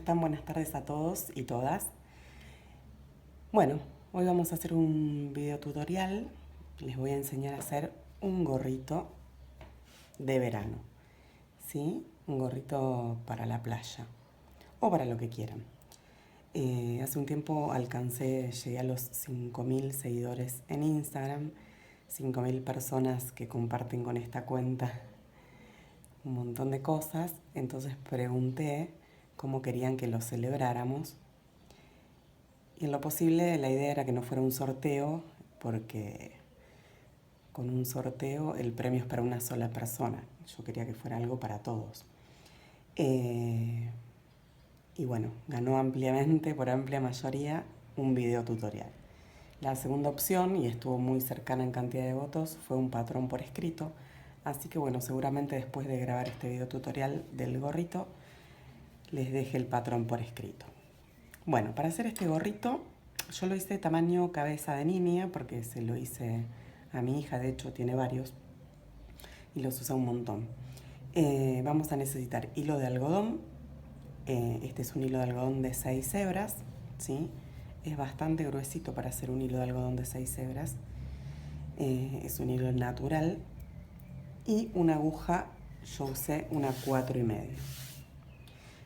están? Buenas tardes a todos y todas. Bueno, hoy vamos a hacer un video tutorial. Les voy a enseñar a hacer un gorrito de verano, ¿sí? Un gorrito para la playa o para lo que quieran. Hace un tiempo llegué a los 5.000 seguidores en Instagram, 5.000 personas que comparten con esta cuenta un montón de cosas. Entonces pregunté cómo querían que lo celebráramos. Y en lo posible la idea era que no fuera un sorteo, porque con un sorteo el premio es para una sola persona. Yo quería que fuera algo para todos. Y bueno, ganó ampliamente, por amplia mayoría, un video tutorial. La segunda opción, y estuvo muy cercana en cantidad de votos, fue un patrón por escrito. Así que bueno, seguramente después de grabar este video tutorial del gorrito, les deje el patrón por escrito. Bueno, para hacer este gorrito, yo lo hice tamaño cabeza de niña, porque se lo hice a mi hija, de hecho tiene varios, y los usa un montón. Vamos a necesitar hilo de algodón. Este es un hilo de algodón de 6 hebras, ¿sí? Es bastante gruesito para hacer un hilo de algodón de 6 hebras. Es un hilo natural. Y una aguja, yo usé una 4,5.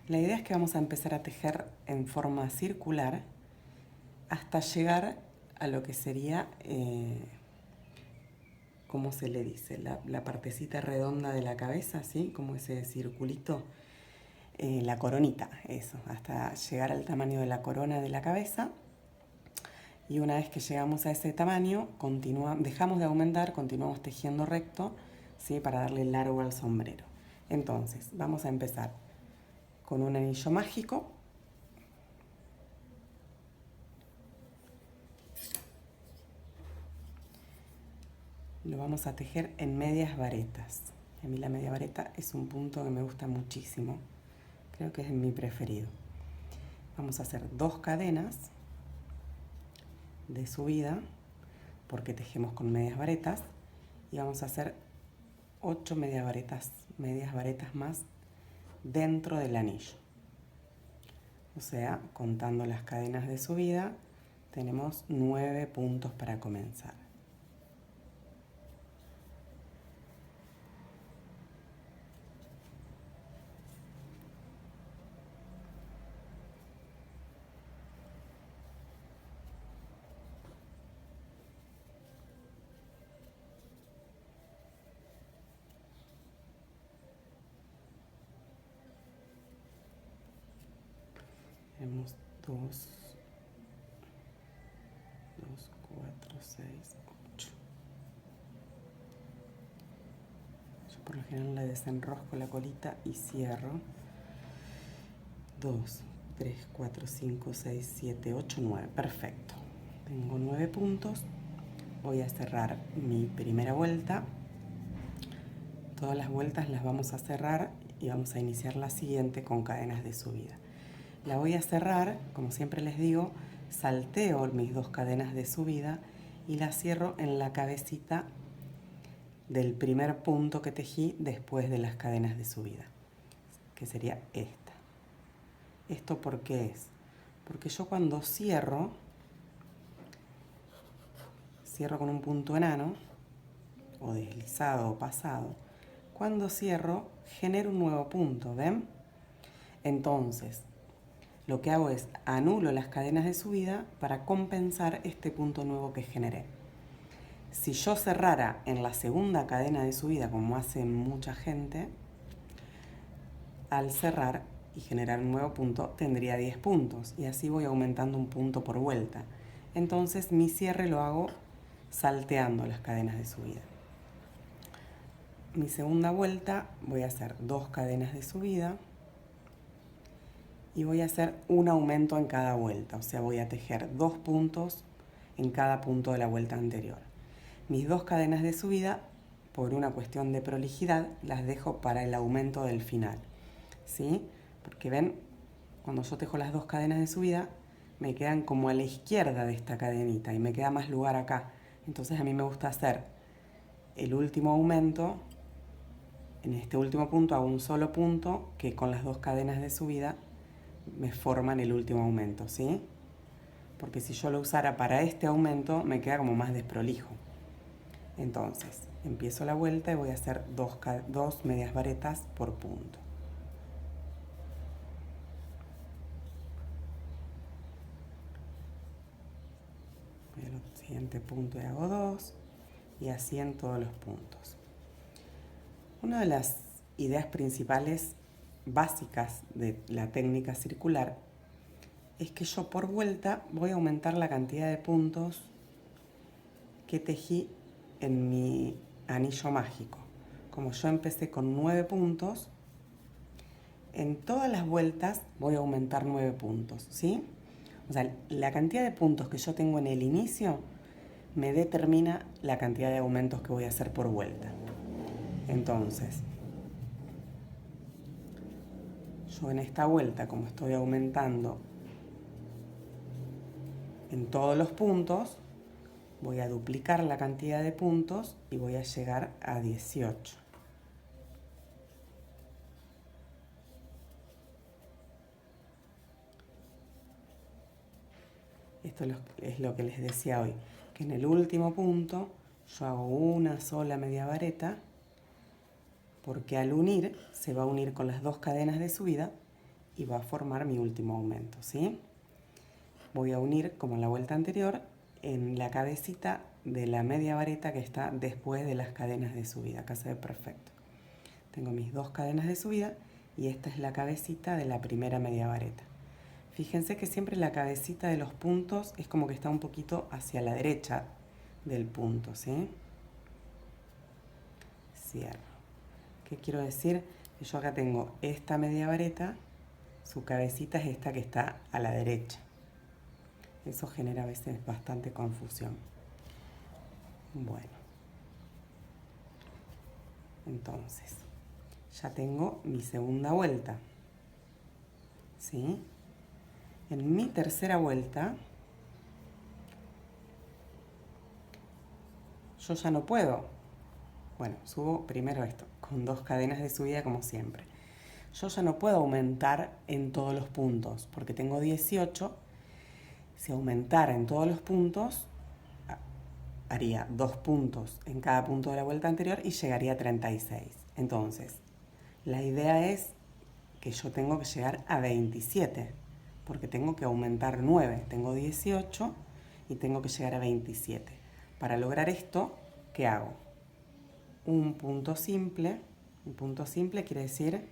La idea es que vamos a empezar a tejer en forma circular hasta llegar a lo que sería, ¿cómo se le dice? La partecita redonda de la cabeza, ¿sí? Como ese circulito, la coronita, eso, hasta llegar al tamaño de la corona de la cabeza. Y una vez que llegamos a ese tamaño, dejamos de aumentar, continuamos tejiendo recto, ¿sí? Para darle largo al sombrero. Entonces, vamos a empezar con un anillo mágico. Lo vamos a tejer en medias varetas. A mí la media vareta es un punto que me gusta muchísimo. Creo que es mi preferido. Vamos a hacer 2 cadenas de subida, porque tejemos con medias varetas, y vamos a hacer 8 medias varetas más dentro del anillo. O sea, contando las cadenas de subida, tenemos 9 puntos para comenzar. Tenemos 2, 4, 6, 8. Yo por lo general le desenrosco la colita y cierro. 2, 3, 4, 5, 6, 7, 8, 9. Perfecto. Tengo 9 puntos. Voy a cerrar mi primera vuelta. Todas las vueltas las vamos a cerrar y vamos a iniciar la siguiente con cadenas de subida. La voy a cerrar, como siempre les digo, salteo mis 2 cadenas de subida y la cierro en la cabecita del primer punto que tejí después de las cadenas de subida, que sería esta. ¿Esto por qué es? Porque yo cuando cierro con un punto enano, o deslizado o pasado. Cuando cierro, genero un nuevo punto, ¿ven? Entonces, lo que hago es anulo las cadenas de subida para compensar este punto nuevo que generé. Si yo cerrara en la segunda cadena de subida, como hace mucha gente, al cerrar y generar un nuevo punto, tendría 10 puntos. Y así voy aumentando un punto por vuelta. Entonces, mi cierre lo hago salteando las cadenas de subida. Mi segunda vuelta voy a hacer 2 cadenas de subida y voy a hacer un aumento en cada vuelta, o sea, voy a tejer 2 puntos en cada punto de la vuelta anterior. Mis 2 cadenas de subida, por una cuestión de prolijidad, las dejo para el aumento del final, ¿sí? Porque ven, cuando yo tejo las 2 cadenas de subida, me quedan como a la izquierda de esta cadenita y me queda más lugar acá. Entonces a mí me gusta hacer el último aumento. En este último punto hago un solo punto que con las 2 cadenas de subida me forman el último aumento, ¿sí? Porque si yo lo usara para este aumento me queda como más desprolijo. Entonces, empiezo la vuelta y voy a hacer dos medias varetas por punto. Voy al siguiente punto y hago 2, y así en todos los puntos. Una de las ideas principales básicas de la técnica circular es que yo por vuelta voy a aumentar la cantidad de puntos que tejí en mi anillo mágico. Como yo empecé con 9 puntos, en todas las vueltas voy a aumentar 9 puntos, ¿sí? O sea, la cantidad de puntos que yo tengo en el inicio me determina la cantidad de aumentos que voy a hacer por vuelta. Entonces, yo en esta vuelta, como estoy aumentando en todos los puntos, voy a duplicar la cantidad de puntos y voy a llegar a 18. Esto es lo que les decía hoy, que en el último punto yo hago una sola media vareta, porque al unir se va a unir con las dos cadenas de subida y va a formar mi último aumento, ¿sí? Voy a unir, como en la vuelta anterior, en la cabecita de la media vareta que está después de las cadenas de subida. Acá se ve perfecto. Tengo mis dos cadenas de subida y esta es la cabecita de la primera media vareta. Fíjense que siempre la cabecita de los puntos es como que está un poquito hacia la derecha del punto, ¿sí? Cierro. ¿Qué quiero decir? Que yo acá tengo esta media vareta, su cabecita es esta que está a la derecha. Eso genera a veces bastante confusión. Bueno, entonces, ya tengo mi segunda vuelta, ¿sí? En mi tercera vuelta, yo ya no puedo. Bueno, subo primero esto, con dos cadenas de subida como siempre. Yo ya no puedo aumentar en todos los puntos, porque tengo 18. Si aumentara en todos los puntos, haría 2 puntos en cada punto de la vuelta anterior y llegaría a 36. Entonces, la idea es que yo tengo que llegar a 27, porque tengo que aumentar 9. Tengo 18 y tengo que llegar a 27. Para lograr esto, ¿qué hago? Un punto simple. Un punto simple quiere decir,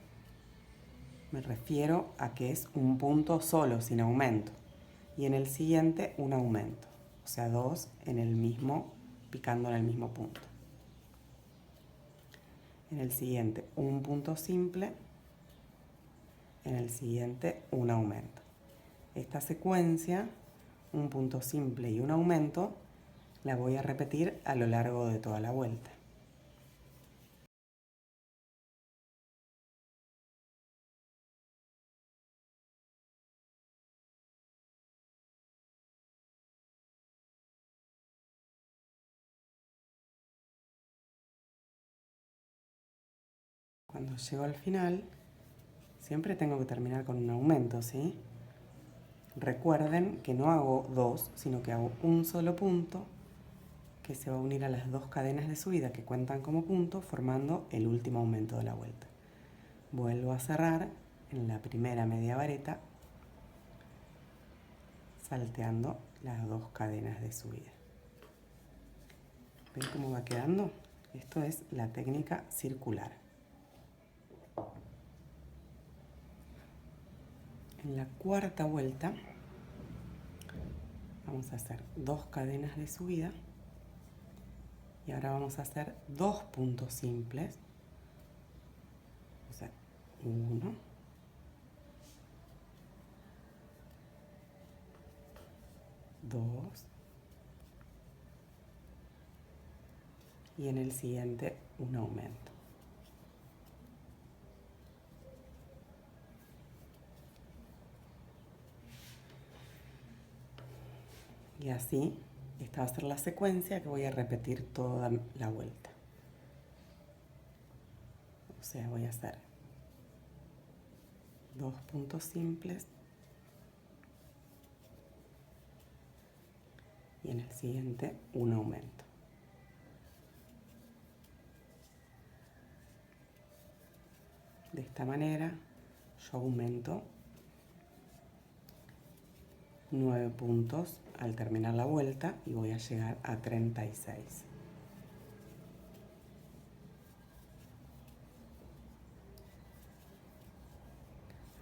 me refiero a que es un punto solo, sin aumento. Y en el siguiente, un aumento. O sea, 2 en el mismo, picando en el mismo punto. En el siguiente, un punto simple. En el siguiente, un aumento. Esta secuencia, un punto simple y un aumento, la voy a repetir a lo largo de toda la vuelta. Cuando llego al final, siempre tengo que terminar con un aumento, ¿sí? Recuerden que no hago 2, sino que hago un solo punto que se va a unir a las dos cadenas de subida que cuentan como punto, formando el último aumento de la vuelta. Vuelvo a cerrar en la primera media vareta, salteando las dos cadenas de subida. ¿Ven cómo va quedando? Esto es la técnica circular. En la cuarta vuelta vamos a hacer dos cadenas de subida y ahora vamos a hacer dos puntos simples. O sea, 1, 2 y en el siguiente un aumento. Y así, esta va a ser la secuencia que voy a repetir toda la vuelta. O sea, voy a hacer dos puntos simples, y en el siguiente un aumento. De esta manera yo aumento 9 puntos al terminar la vuelta y voy a llegar a 36.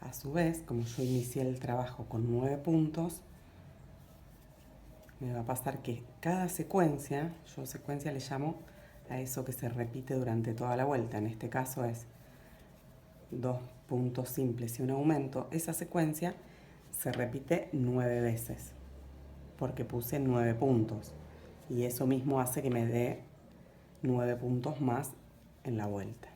A su vez, como yo inicié el trabajo con 9 puntos, me va a pasar que cada secuencia, yo secuencia le llamo a eso que se repite durante toda la vuelta, en este caso es 2 puntos simples y un aumento, esa secuencia se repite 9 veces, porque puse 9 puntos, y eso mismo hace que me dé 9 puntos más en la vuelta.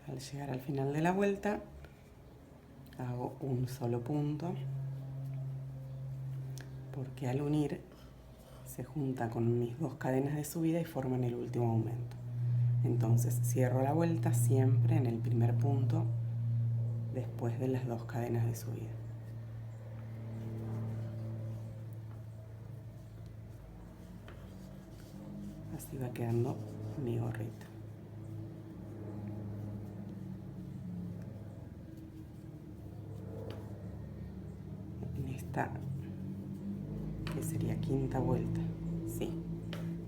Al llegar al final de la vuelta, hago un solo punto, porque al unir se junta con mis 2 cadenas de subida y forman el último aumento. Entonces cierro la vuelta siempre en el primer punto después de las 2 cadenas de subida. Así va quedando mi gorrito. En esta, que sería quinta vuelta, sí,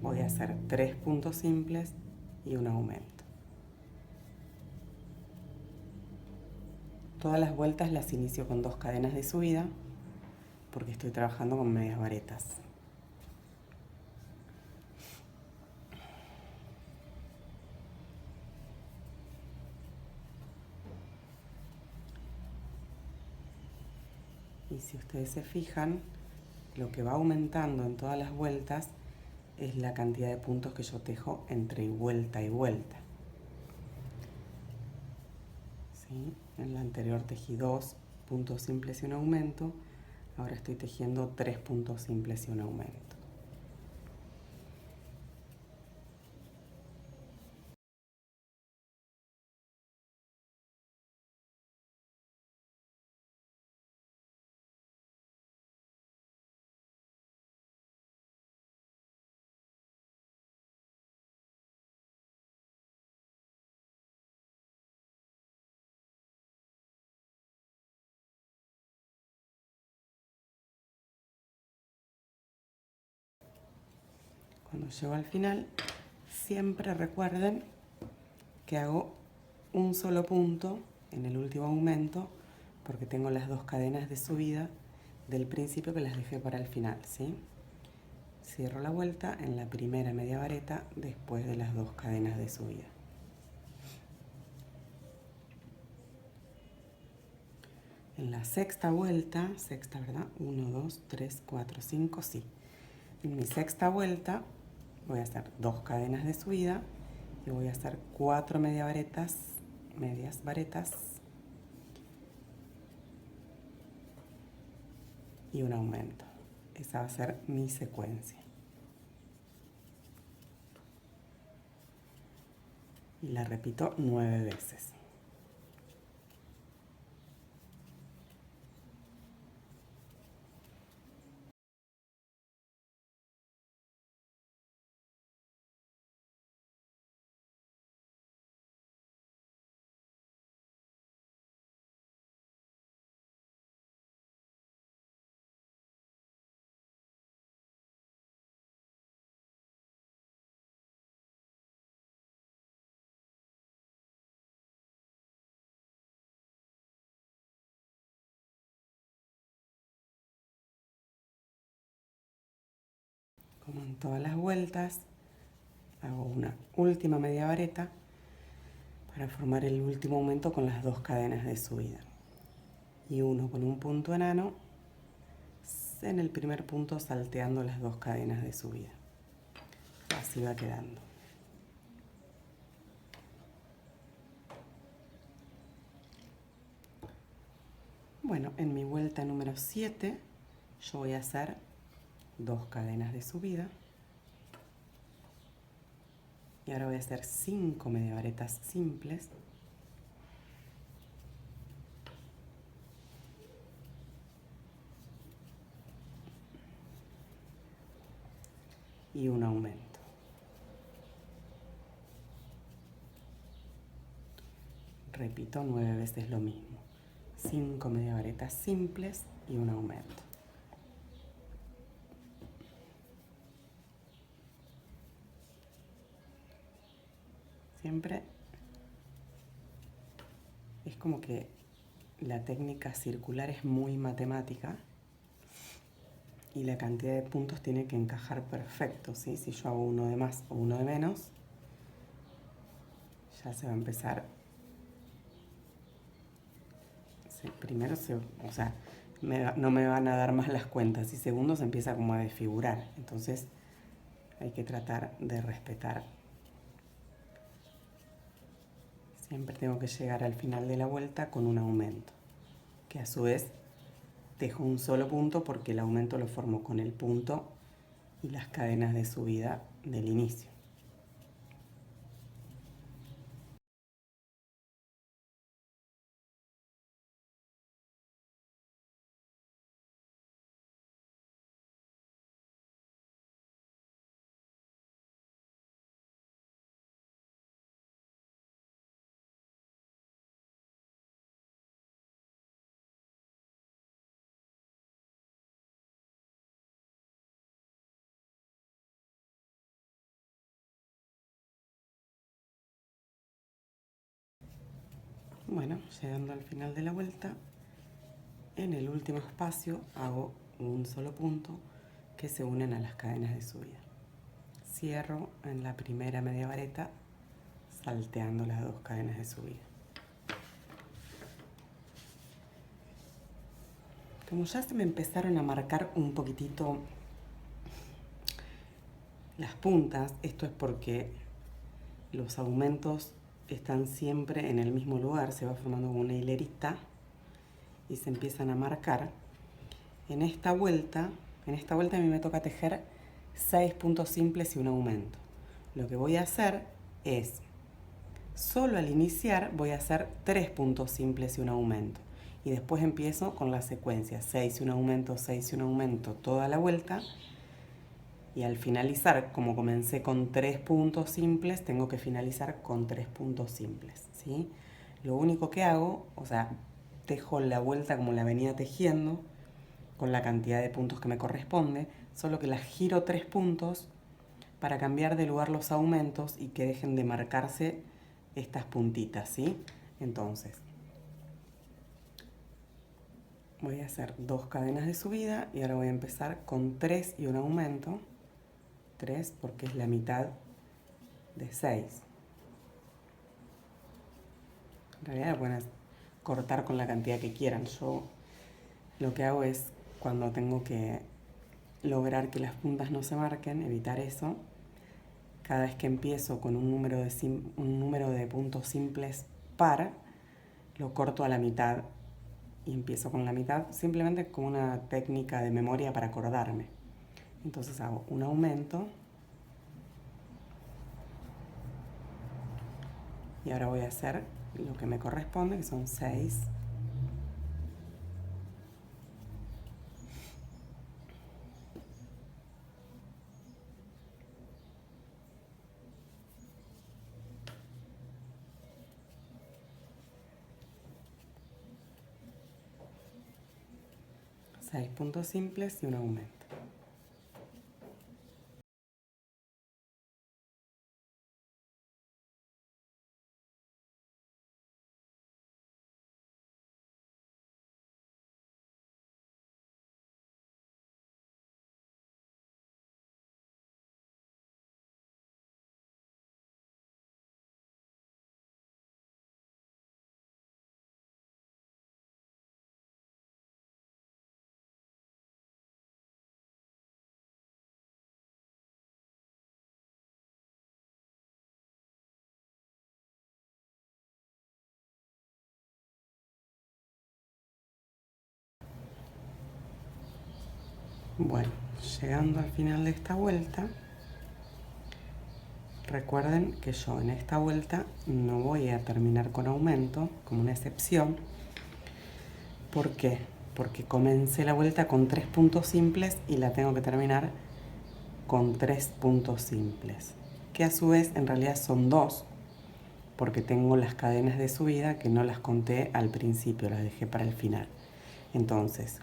voy a hacer 3 puntos simples y un aumento. Todas las vueltas las inicio con 2 cadenas de subida porque estoy trabajando con medias varetas. Y si ustedes se fijan, lo que va aumentando en todas las vueltas es la cantidad de puntos que yo tejo entre vuelta y vuelta. ¿Sí? En la anterior tejí 2 puntos simples y un aumento, ahora estoy tejiendo 3 puntos simples y un aumento. Cuando llego al final, siempre recuerden que hago un solo punto en el último aumento porque tengo las 2 cadenas de subida del principio que las dejé para el final, ¿sí? Cierro la vuelta en la primera media vareta después de las 2 cadenas de subida. En la sexta vuelta, sexta, ¿verdad? 1, 2, 3, 4, 5, sí. En mi sexta vuelta voy a hacer 2 cadenas de subida y voy a hacer 4 medias varetas y un aumento. Esa va a ser mi secuencia. Y la repito 9 veces. Como en todas las vueltas, hago una última media vareta para formar el último aumento con las 2 cadenas de subida. Y uno con un punto enano en el primer punto salteando las 2 cadenas de subida. Así va quedando. Bueno, en mi vuelta número 7 yo voy a hacer 2 cadenas de subida Y ahora voy a hacer 5 media varetas simples. Y un aumento. Repito 9 veces lo mismo. 5 media varetas simples y un aumento. Siempre es como que la técnica circular es muy matemática y la cantidad de puntos tiene que encajar perfecto, ¿sí? Si yo hago uno de más o uno de menos, ya se va a empezar. Primero, o sea, no me van a dar más las cuentas y segundo se empieza como a desfigurar. Entonces hay que tratar de respetar. Siempre tengo que llegar al final de la vuelta con un aumento, que a su vez dejo un solo punto porque el aumento lo formo con el punto y las cadenas de subida del inicio. Bueno, llegando al final de la vuelta, en el último espacio hago un solo punto que se unen a las cadenas de subida. Cierro en la primera media vareta salteando las dos cadenas de subida. Como ya se me empezaron a marcar un poquitito las puntas, esto es porque los aumentos están siempre en el mismo lugar, se va formando una hilerita y se empiezan a marcar. En esta vuelta a mí me toca tejer 6 puntos simples y un aumento. Lo que voy a hacer es, solo al iniciar voy a hacer 3 puntos simples y un aumento. Y después empiezo con la secuencia 6 y un aumento, 6 y un aumento toda la vuelta. Y al finalizar, como comencé con 3 puntos simples, tengo que finalizar con 3 puntos simples, ¿sí? Lo único que hago, o sea, tejo la vuelta como la venía tejiendo, con la cantidad de puntos que me corresponde, solo que la giro 3 puntos para cambiar de lugar los aumentos y que dejen de marcarse estas puntitas, ¿sí? Entonces, voy a hacer 2 cadenas de subida y ahora voy a empezar con 3 y un aumento. 3 porque es la mitad de 6. En realidad pueden cortar con la cantidad que quieran. Yo lo que hago es, cuando tengo que lograr que las puntas no se marquen, evitar eso, cada vez que empiezo con un número de puntos simples par, lo corto a la mitad y empiezo con la mitad, simplemente como una técnica de memoria para acordarme. Entonces hago un aumento y ahora voy a hacer lo que me corresponde, que son 6. 6 puntos simples y un aumento. Bueno, llegando al final de esta vuelta, Recuerden que yo en esta vuelta no voy a terminar con aumento, como una excepción. ¿Por qué? Porque comencé la vuelta con 3 puntos simples y la tengo que terminar con 3 puntos simples, que a su vez en realidad son 2, porque tengo las cadenas de subida que no las conté al principio, las dejé para el final. Entonces,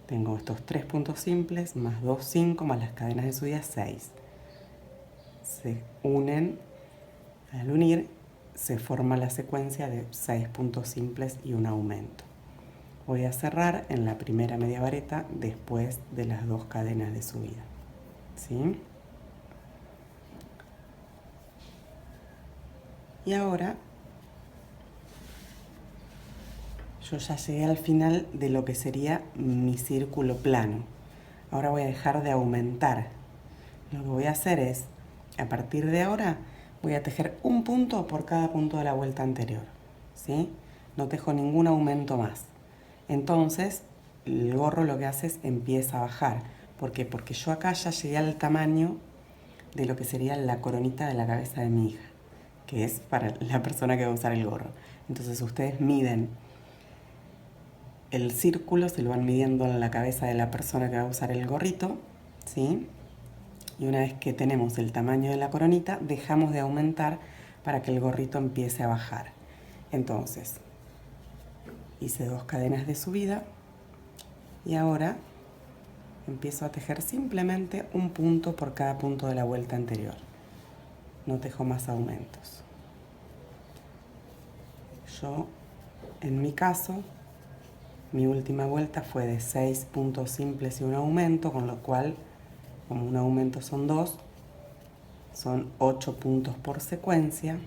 tengo estos 3 puntos simples, más 2, 5, más las cadenas de subida, 6. Se unen, al unir, se forma la secuencia de 6 puntos simples y un aumento. Voy a cerrar en la primera media vareta después de las 2 cadenas de subida, ¿sí? Y ahora yo ya llegué al final de lo que sería mi círculo plano. Ahora voy a dejar de aumentar. Lo que voy a hacer es, a partir de ahora, voy a tejer un punto por cada punto de la vuelta anterior, ¿sí? No tejo ningún aumento más. Entonces, el gorro lo que hace es empieza a bajar. ¿Por qué? Porque yo acá ya llegué al tamaño de lo que sería la coronita de la cabeza de mi hija, que es para la persona que va a usar el gorro. Entonces ustedes miden el círculo, se lo van midiendo en la cabeza de la persona que va a usar el gorrito, ¿sí? Y una vez que tenemos el tamaño de la coronita, dejamos de aumentar para que el gorrito empiece a bajar. Entonces, hice 2 cadenas de subida y ahora empiezo a tejer simplemente un punto por cada punto de la vuelta anterior. No tejo más aumentos. Yo, en mi caso, mi última vuelta fue de 6 puntos simples y un aumento, con lo cual, como un aumento son 2, son 8 puntos por secuencia.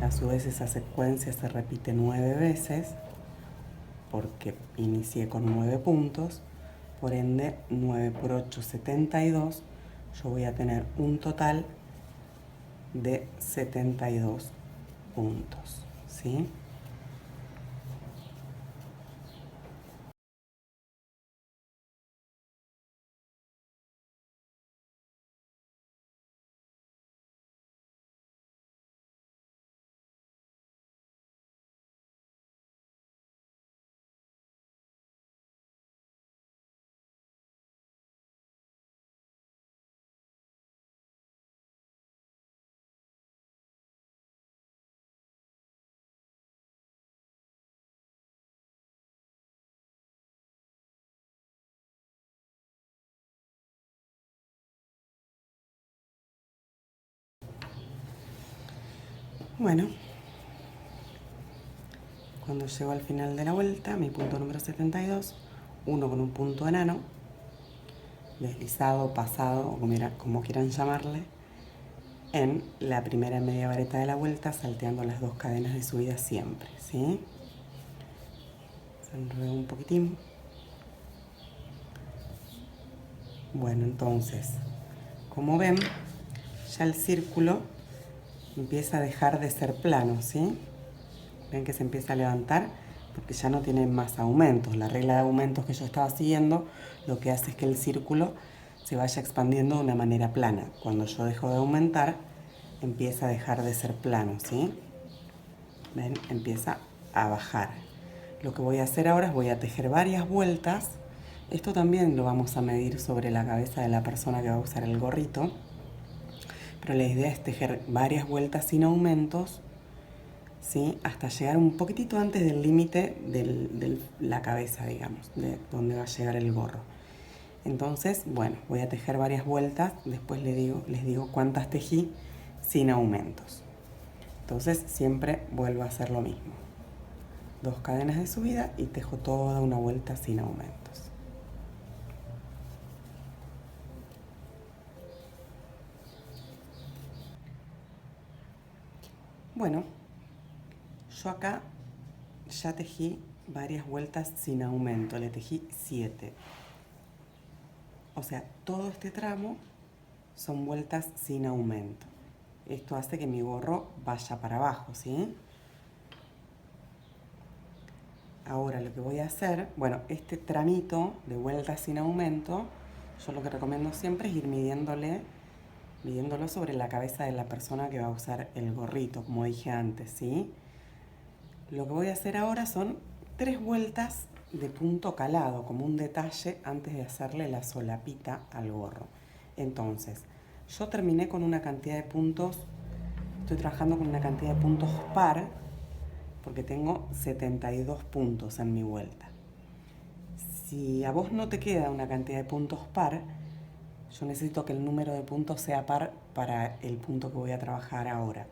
A su vez esa secuencia se repite 9 veces, porque inicié con 9 puntos, por ende 9 por 8, 72, yo voy a tener un total de 72 puntos, ¿sí? Bueno, cuando llego al final de la vuelta, mi punto número 72, uno con un punto enano, deslizado, pasado, o como quieran llamarle, en la primera media vareta de la vuelta, salteando las 2 cadenas de subida siempre, ¿sí? Se enredo un poquitín. Bueno, entonces, como ven, ya el círculo empieza a dejar de ser plano, ¿sí? Ven que se empieza a levantar porque ya no tiene más aumentos. La regla de aumentos que yo estaba siguiendo lo que hace es que el círculo se vaya expandiendo de una manera plana. Cuando yo dejo de aumentar, empieza a dejar de ser plano, ¿sí? ¿Ven? Empieza a bajar. Lo que voy a hacer ahora es voy a tejer varias vueltas. Esto también lo vamos a medir sobre la cabeza de la persona que va a usar el gorrito. Pero la idea es tejer varias vueltas sin aumentos, ¿sí? Hasta llegar un poquitito antes del límite de la cabeza, digamos, de donde va a llegar el gorro. Entonces, bueno, voy a tejer varias vueltas, después les digo cuántas tejí sin aumentos. Entonces siempre vuelvo a hacer lo mismo. 2 cadenas de subida y tejo toda una vuelta sin aumentos. Bueno, yo acá ya tejí varias vueltas sin aumento, le tejí 7. O sea, todo este tramo son vueltas sin aumento. Esto hace que mi gorro vaya para abajo, ¿sí? Ahora lo que voy a hacer, bueno, este tramito de vueltas sin aumento Yo lo que recomiendo siempre es ir midiéndolo sobre la cabeza de la persona que va a usar el gorrito, como dije antes, ¿sí? Lo que voy a hacer ahora son 3 vueltas de punto calado, como un detalle antes de hacerle la solapita al gorro. Entonces, yo terminé con una cantidad de puntos, estoy trabajando con una cantidad de puntos par, porque tengo 72 puntos en mi vuelta. Si a vos no te queda una cantidad de puntos par, yo necesito que el número de puntos sea par para el punto que voy a trabajar ahora.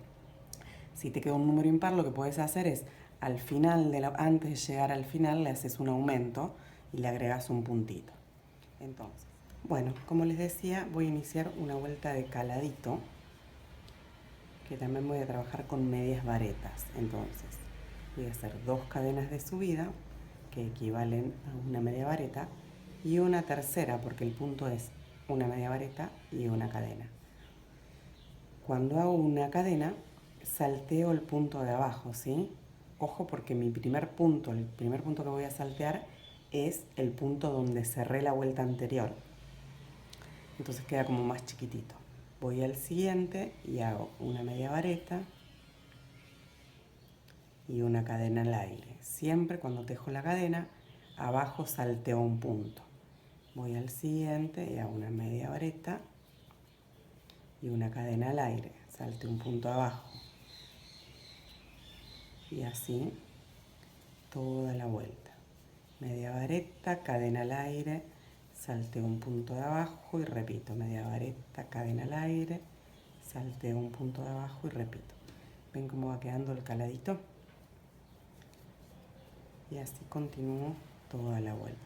Si te queda un número impar, lo que puedes hacer es, al final antes de llegar al final, le haces un aumento y le agregas un puntito. Entonces, bueno, como les decía, voy a iniciar una vuelta de caladito, que también voy a trabajar con medias varetas. Entonces, voy a hacer 2 cadenas de subida, que equivalen a una media vareta, y una tercera, porque el punto es una media vareta y una cadena. Cuando hago una cadena, salteo el punto de abajo, ¿sí? Ojo, porque el primer punto que voy a saltear es el punto donde cerré la vuelta anterior. Entonces queda como más chiquitito. Voy al siguiente y hago una media vareta y una cadena al aire. Siempre cuando tejo la cadena, abajo salteo un punto. Voy al siguiente y hago una media vareta y una cadena al aire. Salteo un punto abajo. Y así toda la vuelta. Media vareta, cadena al aire, salteo un punto de abajo y repito. Media vareta, cadena al aire, salteo un punto de abajo y repito. ¿Ven cómo va quedando el caladito? Y así continúo toda la vuelta.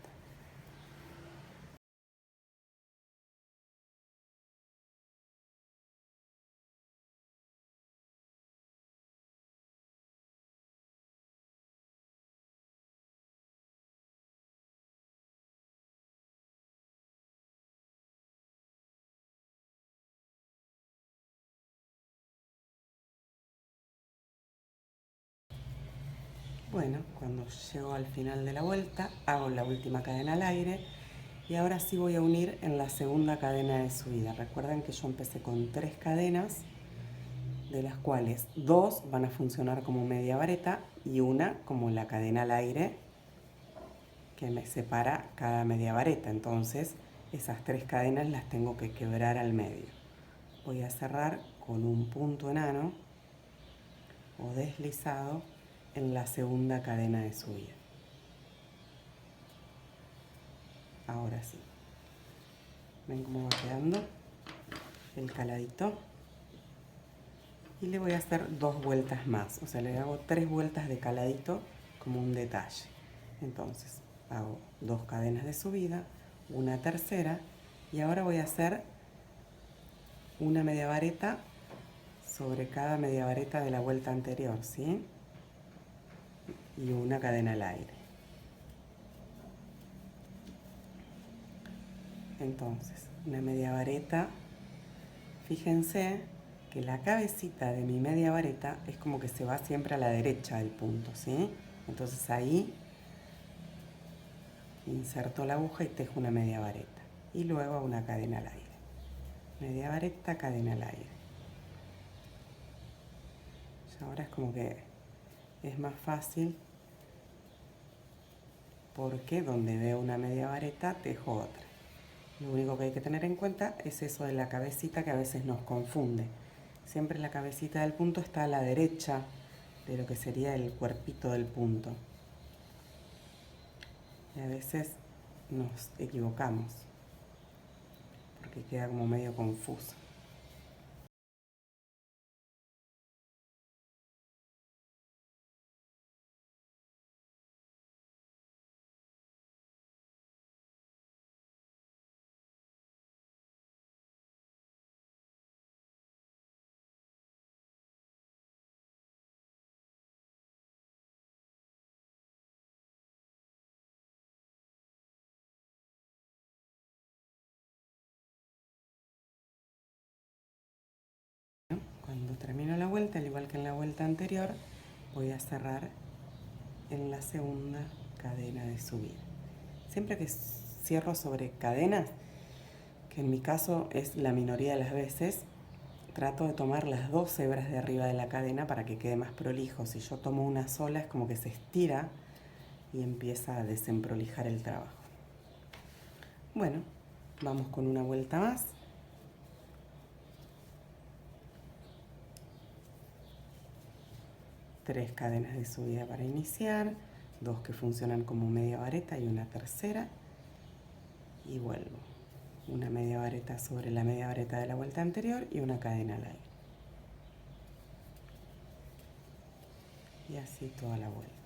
Bueno, cuando llego al final de la vuelta, hago la última cadena al aire y ahora sí voy a unir en la segunda cadena de subida. Recuerden que yo empecé con 3 cadenas, de las cuales 2 van a funcionar como media vareta y una como la cadena al aire que me separa cada media vareta. Entonces, esas 3 cadenas las tengo que quebrar al medio. Voy a cerrar con un punto enano o deslizado en la segunda cadena de subida. Ahora sí. ¿Ven cómo va quedando el caladito? Y le voy a hacer 2 vueltas más. O sea, le hago 3 vueltas de caladito como un detalle. Entonces, hago 2 cadenas de subida, una tercera, y ahora voy a hacer una media vareta sobre cada media vareta de la vuelta anterior, ¿sí? Y una cadena al aire. Entonces, una media vareta, fíjense que la cabecita de mi media vareta es como que se va siempre a la derecha del punto, ¿sí? Entonces ahí inserto la aguja y tejo una media vareta. Y luego una cadena al aire. Media vareta, cadena al aire. Y ahora es como que es más fácil porque donde veo una media vareta tejo otra. Lo único que hay que tener en cuenta es eso de la cabecita que a veces nos confunde. Siempre la cabecita del punto está a la derecha de lo que sería el cuerpito del punto. Y a veces nos equivocamos porque queda como medio confuso. Cuando termino la vuelta, al igual que en la vuelta anterior, voy a cerrar en la segunda cadena de subida. Siempre que cierro sobre cadenas, que en mi caso es la minoría de las veces, trato de tomar las 2 hebras de arriba de la cadena para que quede más prolijo. Si yo tomo una sola es como que se estira y empieza a desemprolijar el trabajo. Bueno, vamos con una vuelta más. Tres cadenas de subida para iniciar, 2 que funcionan como media vareta y una tercera. Y vuelvo. Una media vareta sobre la media vareta de la vuelta anterior y una cadena al aire. Y así toda la vuelta.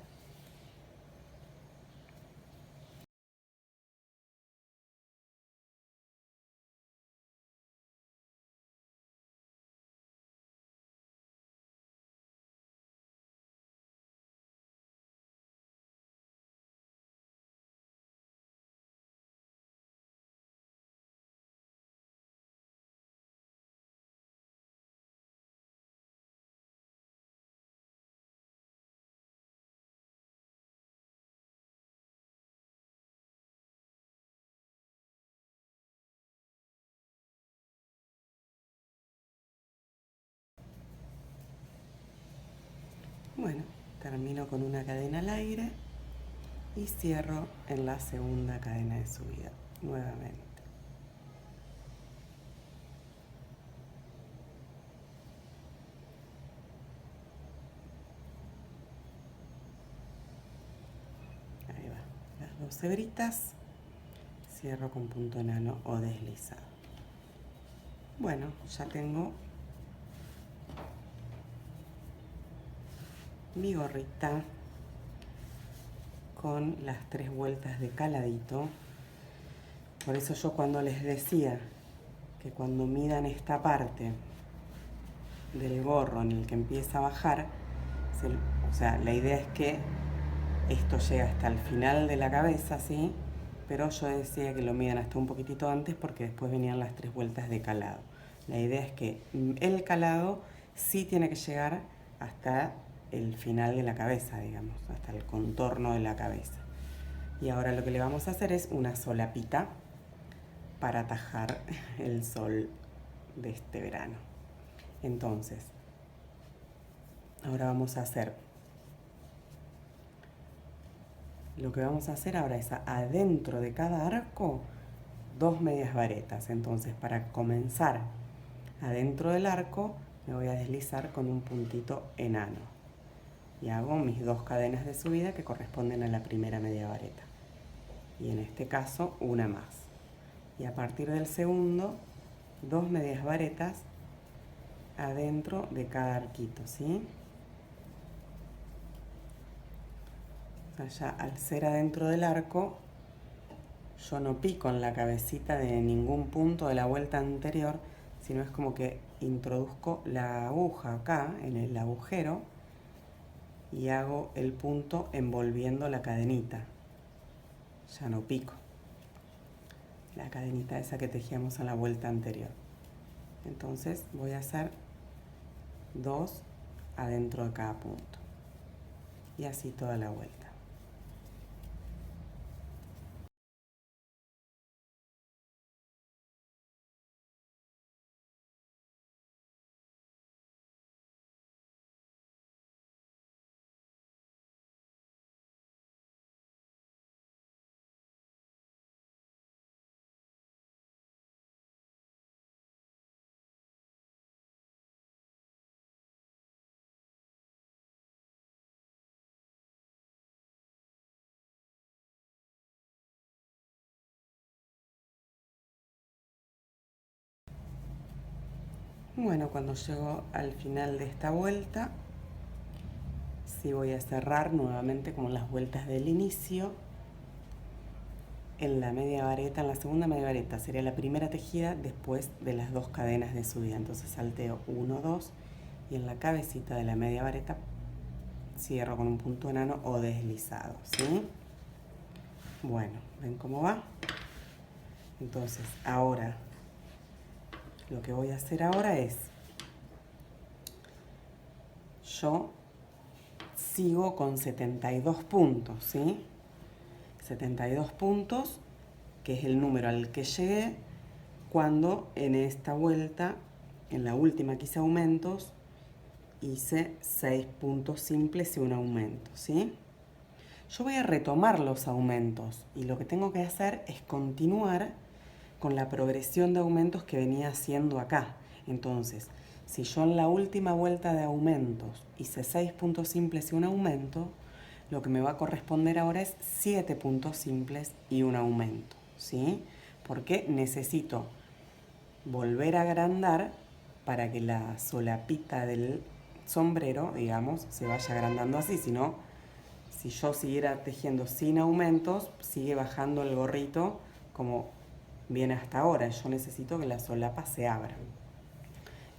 Bueno, termino con una cadena al aire y cierro en la segunda cadena de subida nuevamente. Ahí va, las 2 hebritas, cierro con punto enano o deslizado. Bueno, ya tengo mi gorrita con las 3 vueltas de caladito. Por eso yo cuando les decía que cuando midan esta parte del gorro en el que empieza a bajar, o sea, la idea es que esto llega hasta el final de la cabeza, ¿sí? Pero yo decía que lo midan hasta un poquitito antes porque después venían las 3 vueltas de calado. La idea es que el calado sí tiene que llegar hasta el final de la cabeza, digamos, hasta el contorno de la cabeza. Y ahora lo que le vamos a hacer es una solapita para atajar el sol de este verano. Entonces, ahora vamos a hacer, lo que vamos a hacer ahora es adentro de cada arco 2 medias varetas. Entonces, para comenzar adentro del arco, me voy a deslizar con un puntito enano y hago mis 2 cadenas de subida que corresponden a la primera media vareta, y en este caso una más, y a partir del segundo 2 medias varetas adentro de cada arquito, ¿sí? O sea, ya al ser adentro del arco, yo no pico en la cabecita de ningún punto de la vuelta anterior, sino es como que introduzco la aguja acá en el agujero y hago el punto envolviendo la cadenita. Ya no pico la cadenita esa que tejíamos en la vuelta anterior. Entonces voy a hacer 2 adentro de cada punto y así toda la vuelta. Bueno, cuando llego al final de esta vuelta, sí voy a cerrar nuevamente como las vueltas del inicio. En la media vareta, en la segunda media vareta, sería la primera tejida después de las 2 cadenas de subida. Entonces salteo 1, 2 y en la cabecita de la media vareta cierro con un punto enano o deslizado, ¿sí? Bueno, ¿ven cómo va? Entonces, ahora, lo que voy a hacer ahora es, yo sigo con 72 puntos, ¿sí? 72 puntos, que es el número al que llegué cuando en esta vuelta, en la última que hice aumentos, hice 6 puntos simples y un aumento, ¿sí? Yo voy a retomar los aumentos y lo que tengo que hacer es continuar con la progresión de aumentos que venía haciendo acá. Entonces, si yo en la última vuelta de aumentos hice 6 puntos simples y un aumento, lo que me va a corresponder ahora es 7 puntos simples y un aumento, ¿sí? Porque necesito volver a agrandar para que la solapita del sombrero, digamos, se vaya agrandando así. Si no, si yo siguiera tejiendo sin aumentos, sigue bajando el gorrito como viene hasta ahora. Yo necesito que las solapas se abran.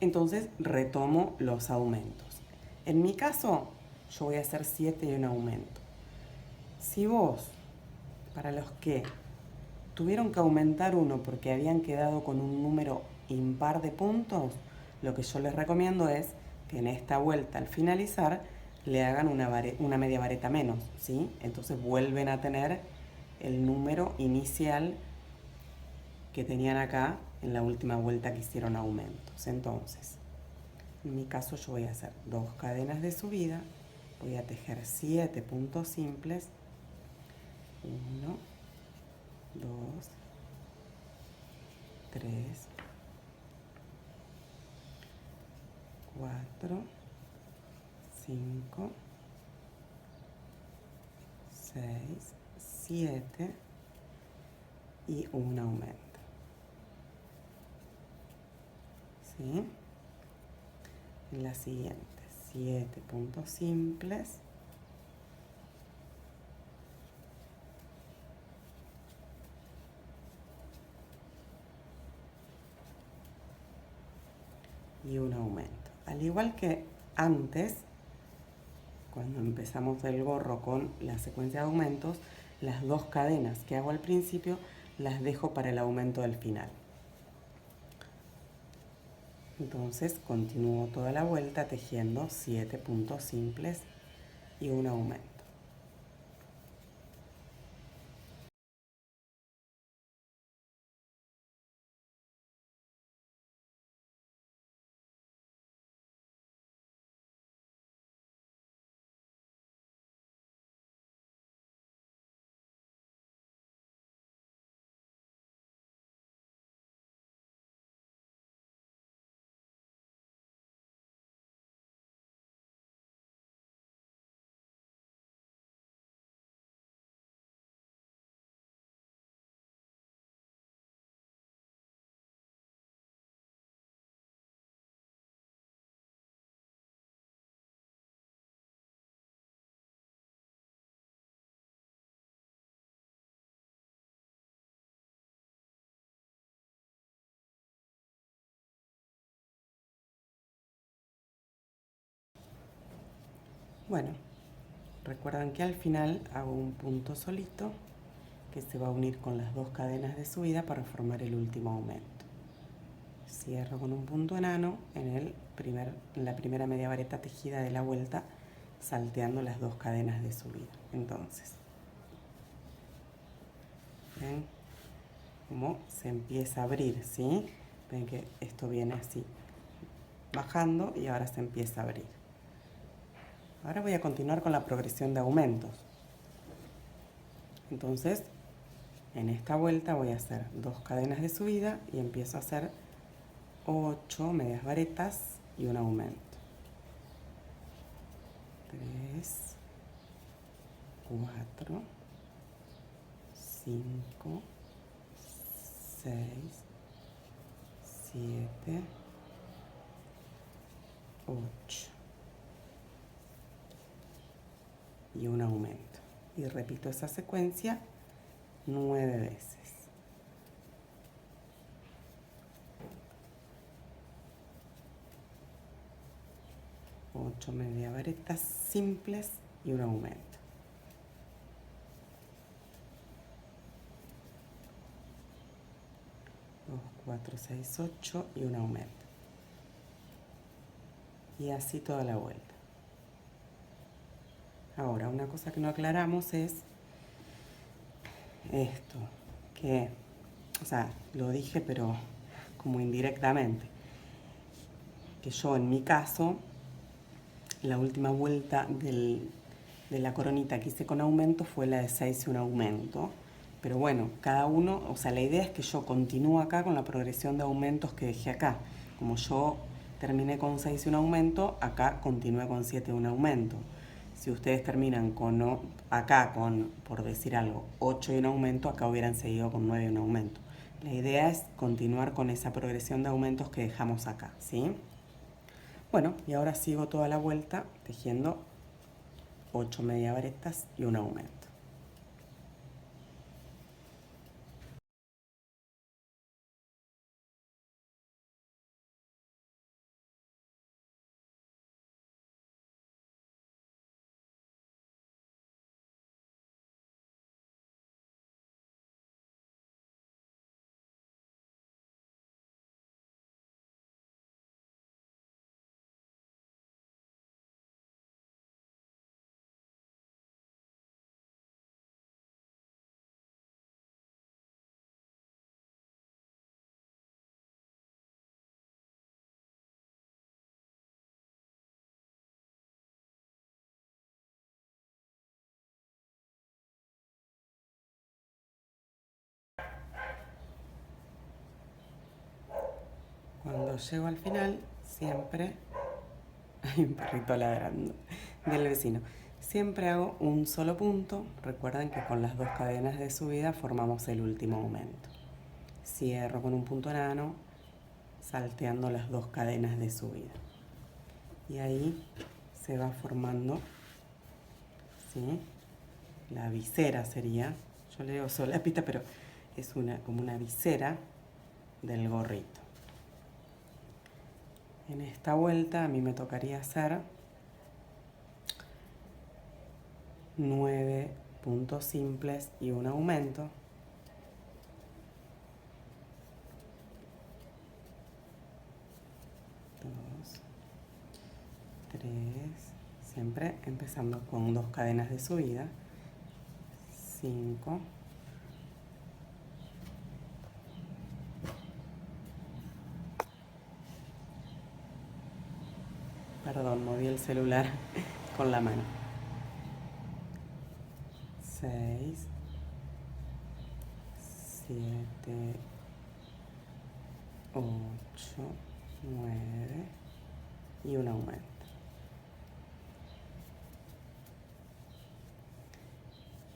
Entonces retomo los aumentos. En mi caso, yo voy a hacer 7 y un aumento. Si vos, para los que tuvieron que aumentar uno porque habían quedado con un número impar de puntos, lo que yo les recomiendo es que en esta vuelta al finalizar le hagan una media vareta menos, ¿sí? Entonces vuelven a tener el número inicial que tenían acá en la última vuelta que hicieron aumentos. Entonces, en mi caso yo voy a hacer 2 cadenas de subida, voy a tejer 7 puntos simples, 1, 2, 3, 4, 5, 6, 7 y un aumento. ¿Sí? En la siguiente, 7 puntos simples, y un aumento. Al igual que antes, cuando empezamos el gorro con la secuencia de aumentos, las 2 cadenas que hago al principio las dejo para el aumento del final. Entonces continúo toda la vuelta tejiendo 7 puntos simples y un aumento. Bueno, recuerdan que al final hago un punto solito que se va a unir con las 2 cadenas de subida para formar el último aumento. Cierro con un punto enano en la primera media vareta tejida de la vuelta, salteando las 2 cadenas de subida. Entonces, ¿ven cómo se empieza a abrir? ¿Sí? Ven que esto viene así, bajando, y ahora se empieza a abrir. Ahora voy a continuar con la progresión de aumentos. Entonces, en esta vuelta voy a hacer 2 cadenas de subida y empiezo a hacer 8 medias varetas y un aumento. 3, 4, 5, 6, 7, 8 y un aumento. Y repito esa secuencia 9 veces. 8 media varetas simples y un aumento. 2, 4, 6, 8 y un aumento. Y así toda la vuelta. Ahora, una cosa que no aclaramos es esto, que, o sea, lo dije, pero como indirectamente. Que yo en mi caso, la última vuelta de la coronita que hice con aumento fue la de 6 y un aumento. Pero bueno, cada uno, o sea, la idea es que yo continúe acá con la progresión de aumentos que dejé acá. Como yo terminé con 6 y un aumento, acá continúe con 7 y un aumento. Si ustedes terminan acá con, por decir algo, 8 y un aumento, acá hubieran seguido con 9 y un aumento. La idea es continuar con esa progresión de aumentos que dejamos acá, ¿sí? Bueno, y ahora sigo toda la vuelta tejiendo 8 mediavaretas y un aumento. Cuando llego al final, siempre hay un perrito ladrando del vecino. Siempre hago un solo punto. Recuerden que con las dos cadenas de subida formamos el último aumento. Cierro con un punto enano, salteando las dos cadenas de subida. Y ahí se va formando, ¿sí? La visera sería, yo le digo solapita, pero es como una visera del gorrito. En esta vuelta a mí me tocaría hacer 9 puntos simples y un aumento. 2, 3, siempre empezando con dos cadenas de subida. 5, perdón, moví el celular con la mano. 6, 7, 8, 9 y un aumento.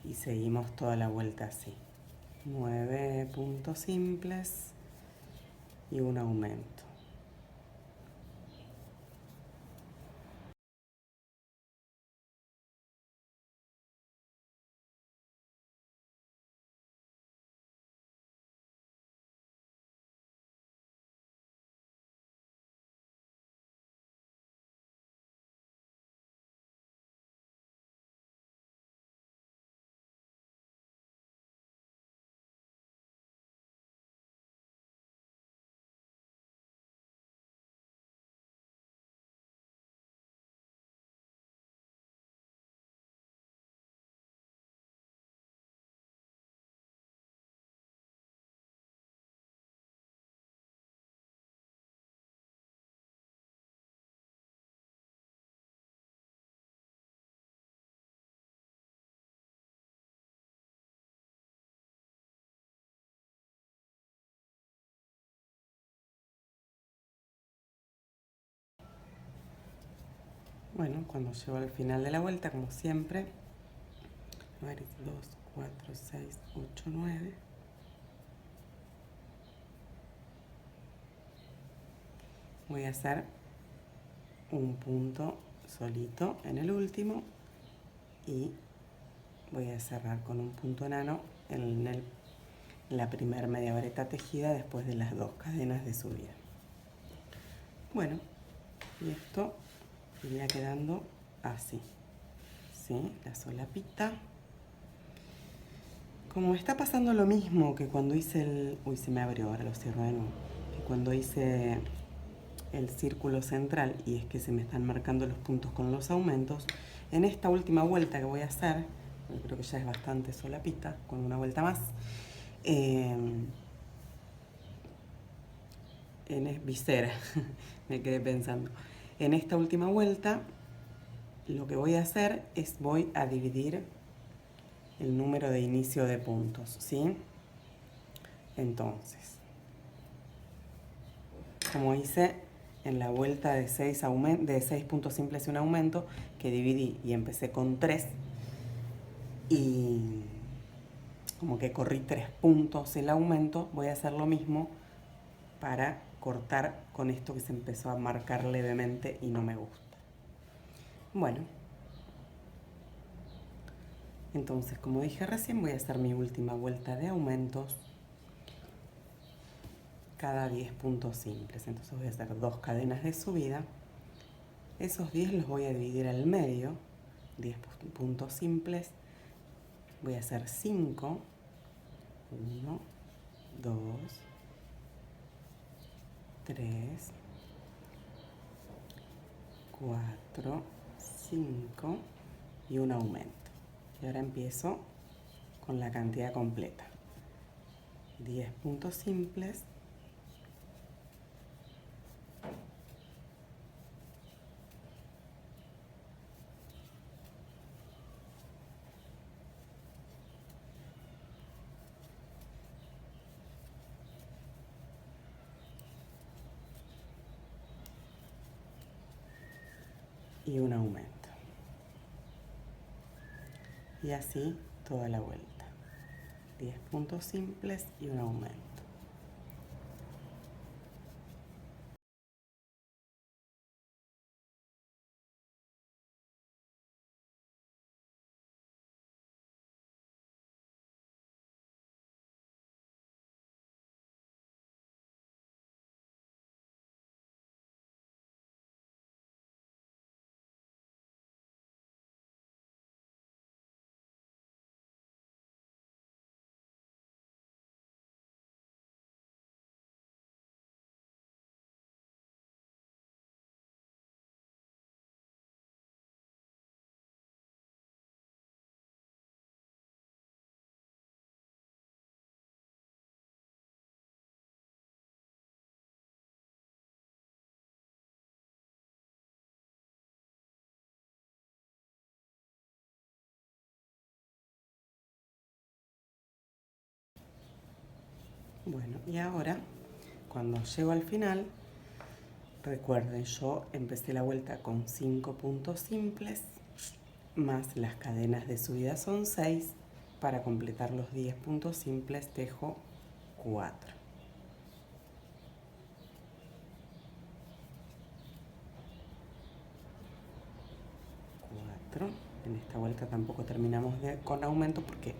Y seguimos toda la vuelta así. 9 puntos simples y un aumento. Bueno, cuando llego al final de la vuelta, como siempre, 2, 4, 6, 8, 9. Voy a hacer un punto solito en el último y voy a cerrar con un punto enano en la primera media vareta tejida después de las dos cadenas de subida. Bueno, y esto iría quedando así, ¿sí? La solapita. Como está pasando lo mismo que cuando hice el... Uy, se me abrió, ahora lo cierro de nuevo. Que cuando hice el círculo central, y es que se me están marcando los puntos con los aumentos, en esta última vuelta que voy a hacer, creo que ya es bastante solapita, con una vuelta más, visera, me quedé pensando. En esta última vuelta, lo que voy a hacer es voy a dividir el número de inicio de puntos, ¿sí? Entonces, como hice en la vuelta de 6 puntos simples y un aumento, que dividí y empecé con 3 y como que corrí 3 puntos el aumento, voy a hacer lo mismo para cortar con esto que se empezó a marcar levemente y no me gusta. Bueno, entonces como dije recién, voy a hacer mi última vuelta de aumentos cada 10 puntos simples. Entonces voy a hacer 2 cadenas de subida. Esos 10 los voy a dividir al medio, 10 puntos simples. Voy a hacer 5, 1, 2, 3, 4, 5 y un aumento. Y ahora empiezo con la cantidad completa. 10 puntos simples. Y un aumento. Y así toda la vuelta. 10 puntos simples y un aumento. Bueno, y ahora, cuando llego al final, recuerden, yo empecé la vuelta con 5 puntos simples, más las cadenas de subida son 6. Para completar los 10 puntos simples dejo 4. En esta vuelta tampoco terminamos con aumento porque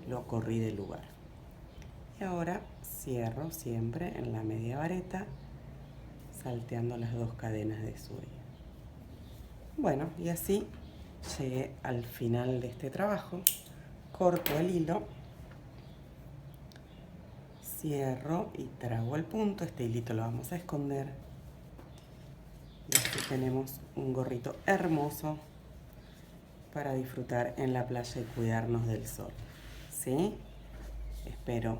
lo corrí del lugar. Y ahora cierro siempre en la media vareta, salteando las 2 cadenas de subida. Bueno, y así llegué al final de este trabajo. Corto el hilo, cierro y trago el punto. Este hilito lo vamos a esconder. Y aquí tenemos un gorrito hermoso para disfrutar en la playa y cuidarnos del sol. ¿Sí? Espero.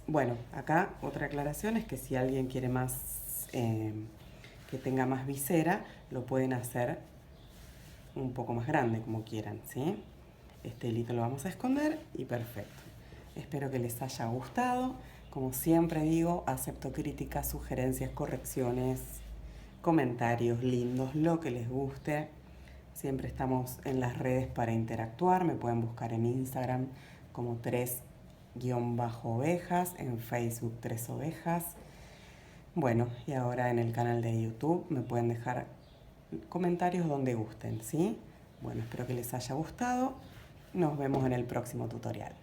Bueno, acá otra aclaración es que si alguien quiere más, que tenga más visera, lo pueden hacer un poco más grande, como quieran, ¿sí? Este hilito lo vamos a esconder y perfecto. Espero que les haya gustado. Como siempre digo, acepto críticas, sugerencias, correcciones, comentarios lindos, lo que les guste. Siempre estamos en las redes para interactuar. Me pueden buscar en Instagram como 3-ovejas, en Facebook 3ovejas. Bueno, y ahora en el canal de YouTube me pueden dejar comentarios donde gusten, ¿sí? Bueno, espero que les haya gustado. Nos vemos en el próximo tutorial.